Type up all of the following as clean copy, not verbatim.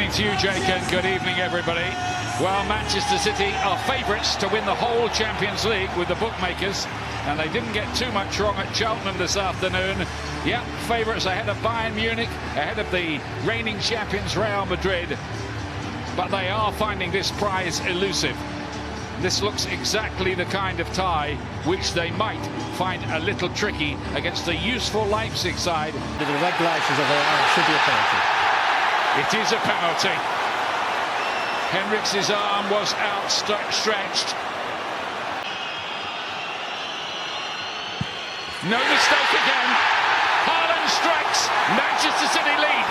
evening to you, Jake, and good evening, everybody. Well, Manchester City are favourites to win the whole Champions League with the bookmakers, and they didn't get too much wrong at Cheltenham this afternoon. Yep, favourites ahead of Bayern Munich, ahead of the reigning champions Real Madrid, but they are finding this prize elusive. This looks exactly the kind of tie which they might find a little tricky against a useful Leipzig side. The regulations of it should be a penalty. It is a penalty. Henrichs' arm was outstretched. No mistake again. Haaland strikes. Manchester City lead.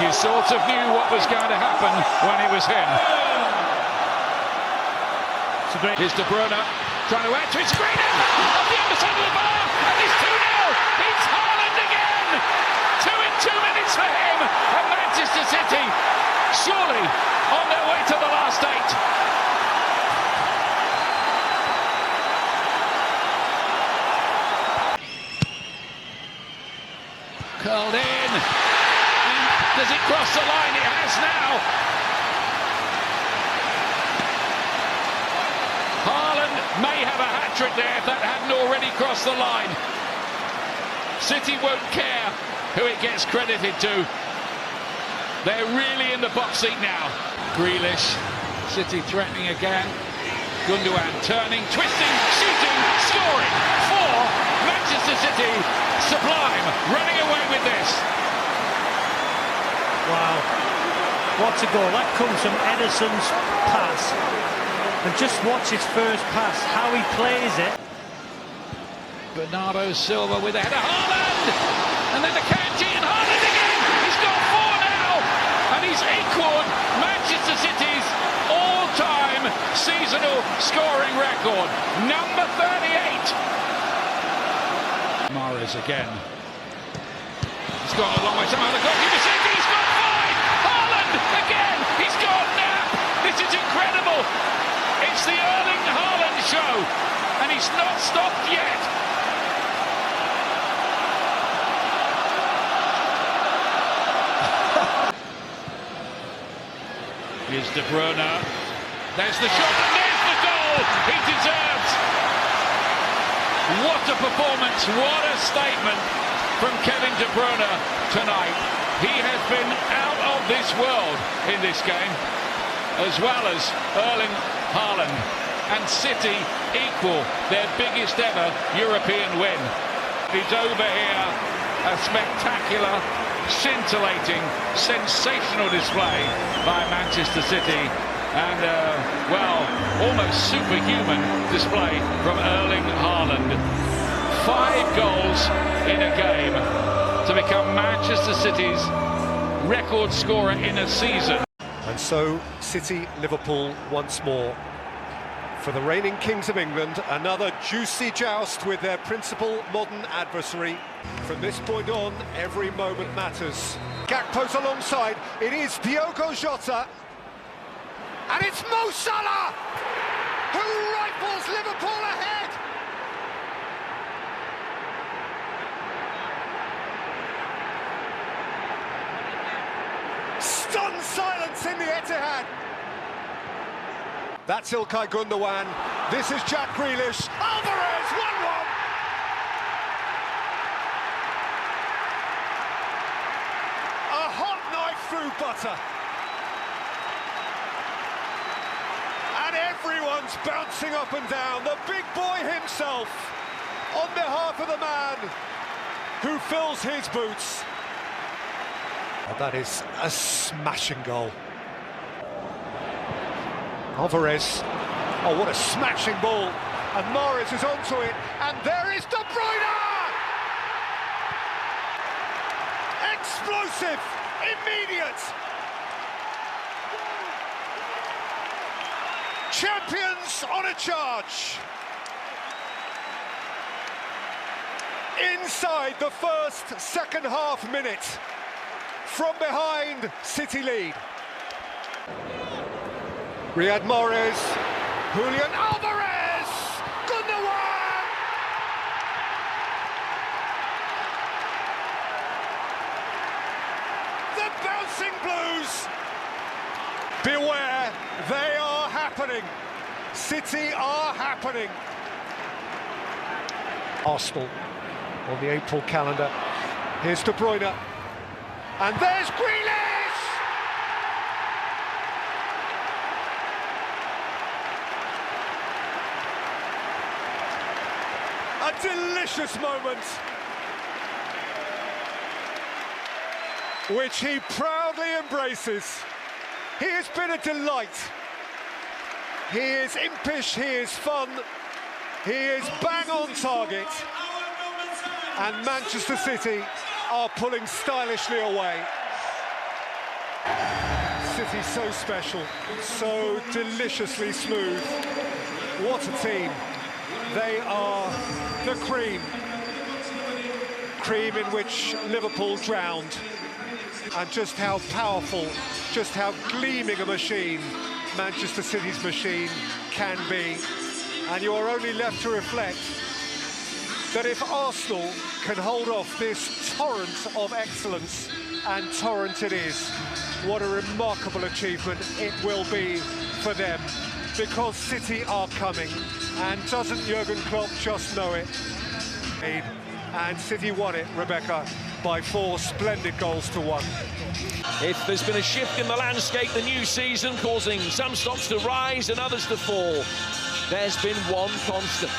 You sort of knew what was going to happen when it was him. Here's De Bruyne trying to add to it. Screening off the underside of the bar, and it's 2-0. It's Haaland again. 2 in 2 minutes for him, and Manchester City surely on their way to the last 8. Curled in. Does it cross the line? It has now. Haaland may have a hat-trick there if that hadn't already crossed the line. City won't care who it gets credited to. They're really in the box seat now. Grealish, City threatening again. Gundogan turning, twisting, shooting, scoring. 4, Manchester City, sublime, running away with this. Wow, what a goal. That comes from Ederson's pass. And just watch his first pass, how he plays it. Bernardo Silva with a header. Haaland! And then the Kanji and Haaland again! He's got 4 now! And he's equalled Manchester City's all-time seasonal scoring record. Number 38. Mahrez again. He's gone a long way. Somehow the goalkeeper says he's got 5! Haaland again! He's got nap! This is incredible! It's the Erling Haaland show, and he's not stopped yet. Here's De Bruyne. There's the shot, and there's the goal he deserves. What a performance, what a statement from Kevin De Bruyne tonight. He has been out of this world in this game, as well as Erling Haaland, and City equal their biggest ever European win. It's over here, a spectacular, scintillating, sensational display by Manchester City, and well, almost superhuman display from Erling Haaland. 5 goals in a game to become Manchester City's record scorer in a season. And so, City-Liverpool once more. For the reigning Kings of England, another juicy joust with their principal modern adversary. From this point on, every moment matters. Gakpo's alongside, it is Diogo Jota. And it's Mo Salah, who rifles Liverpool ahead. Stunned silence in the Etihad. That's Ilkay Gundogan. This is Jack Grealish. Alvarez, 1-1. A hot knife through butter. And everyone's bouncing up and down. The big boy himself, on behalf of the man who fills his boots. That is a smashing goal. Alvarez, oh, what a smashing ball. And Mahrez is onto it, and there is De Bruyne! Explosive, immediate. Champions on a charge. Inside the first second-half minute. From behind, City lead. Riyad Mahrez, Julian Alvarez! happening. City are happening. Arsenal on the April calendar. Here's De Bruyne. And there's Grealish! A delicious moment, which he proudly embraces. He has been a delight. He is impish, he is fun, he is bang on target. And Manchester City are pulling stylishly away. City so special, so deliciously smooth. What a team. They are the cream. Cream in which Liverpool drowned. And just how powerful, just how gleaming a machine Manchester City's machine can be. And you are only left to reflect that if Arsenal can hold off this torrent of excellence, and torrent it is, what a remarkable achievement it will be for them, because City are coming, and doesn't Jurgen Klopp just know it? And City won it, Rebecca, by 4 splendid goals to 1. If there's been a shift in the landscape the new season, causing some stocks to rise and others to fall, there's been one constant,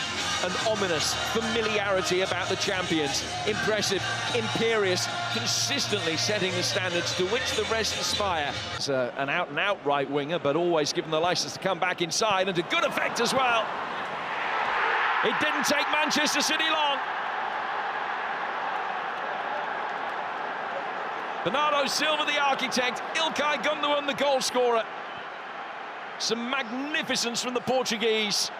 an ominous familiarity about the champions. Impressive, imperious, consistently setting the standards to which the rest aspire. It's an out-and-out right winger, but always given the licence to come back inside, and to good effect as well. It didn't take Manchester City long. Bernardo Silva, the architect, Ilkay Gundogan, the goal scorer. Some magnificence from the Portuguese,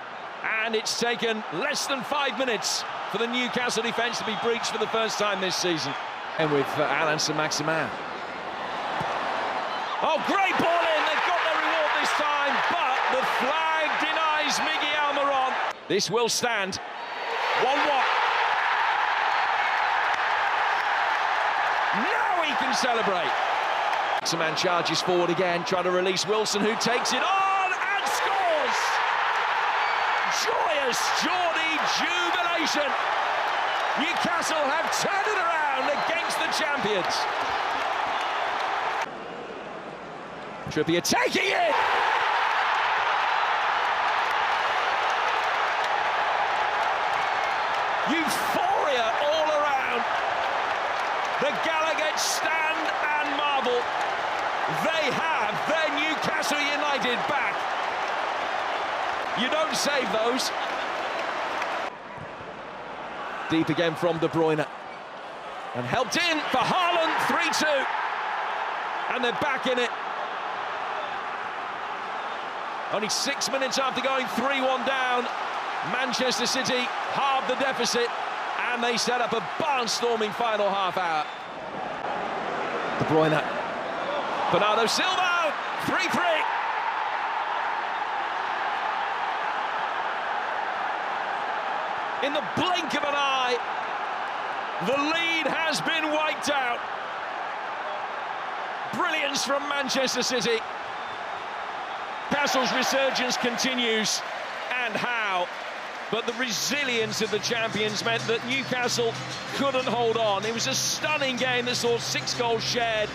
and it's taken less than 5 minutes for the Newcastle defence to be breached for the first time this season. And with Alain Saint-Maximin. Oh, great ball in, they've got their reward this time, but the flag denies Miguel Almiron. This will stand. 1-1. Now he can celebrate. Maximin charges forward again, trying to release Wilson, who takes it on and scores! Joyous Geordie jubilation. Newcastle have turned it around against the champions. Trippier taking it! Euphoria all around. The Gallagher stand and marvel. They have their Newcastle United back. You don't save those. Deep again from De Bruyne. And helped in for Haaland, 3-2. And they're back in it. Only 6 minutes after going 3-1 down, Manchester City halved the deficit, and they set up a barnstorming final half hour. De Bruyne. Bernardo Silva, 3-3. In the blink of an eye, the lead has been wiped out. Brilliance from Manchester City. Castle's resurgence continues, and how? But the resilience of the champions meant that Newcastle couldn't hold on. It was a stunning game that saw 6 goals shared,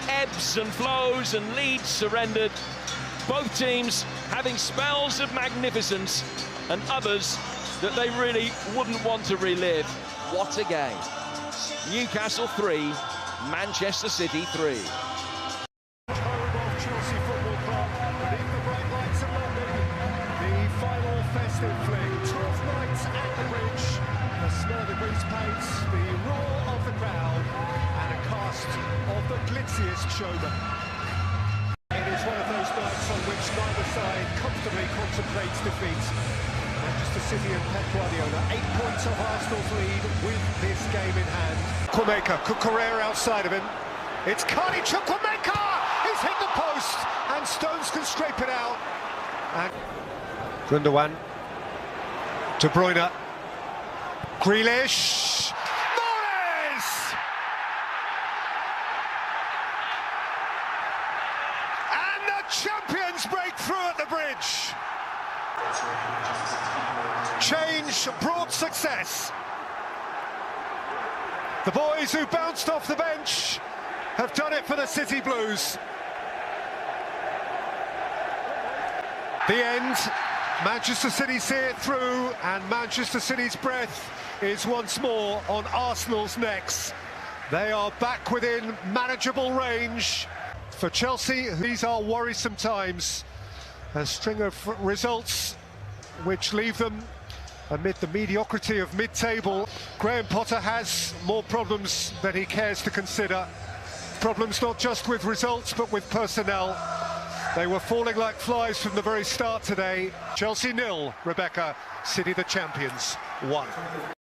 ebbs and flows, and leads surrendered. Both teams having spells of magnificence and others that they really wouldn't want to relive. What a game. Newcastle 3, Manchester City 3. Chelsea Football Club, beneath the bright lights of London, the final festive fling, 12 nights at the bridge, the smell of the grease paint, the roar of the crowd, and a cast of the glitziest showmen. It is one of those nights on which neither side comfortably contemplates defeat. Manchester City and Pep Guardiola, 8 points off Arsenal's lead with this game in hand. Cucurella outside of him. It's Carney Chukwuemeka! He's hit the post, and Stones can scrape it out. And Gundogan, De Bruyne, Grealish, Morris! And the champions break through at the bridge. Change brought success. The boys who bounced off the bench have done it for the City Blues. The end. Manchester City see it through, and Manchester City's breath is once more on Arsenal's necks. They are back within manageable range. For Chelsea, these are worrisome times. A string of results which leave them amid the mediocrity of mid-table. Graham Potter has more problems than he cares to consider. Problems not just with results, but with personnel. They were falling like flies from the very start today. Chelsea 0, Rebecca. City the champions 1.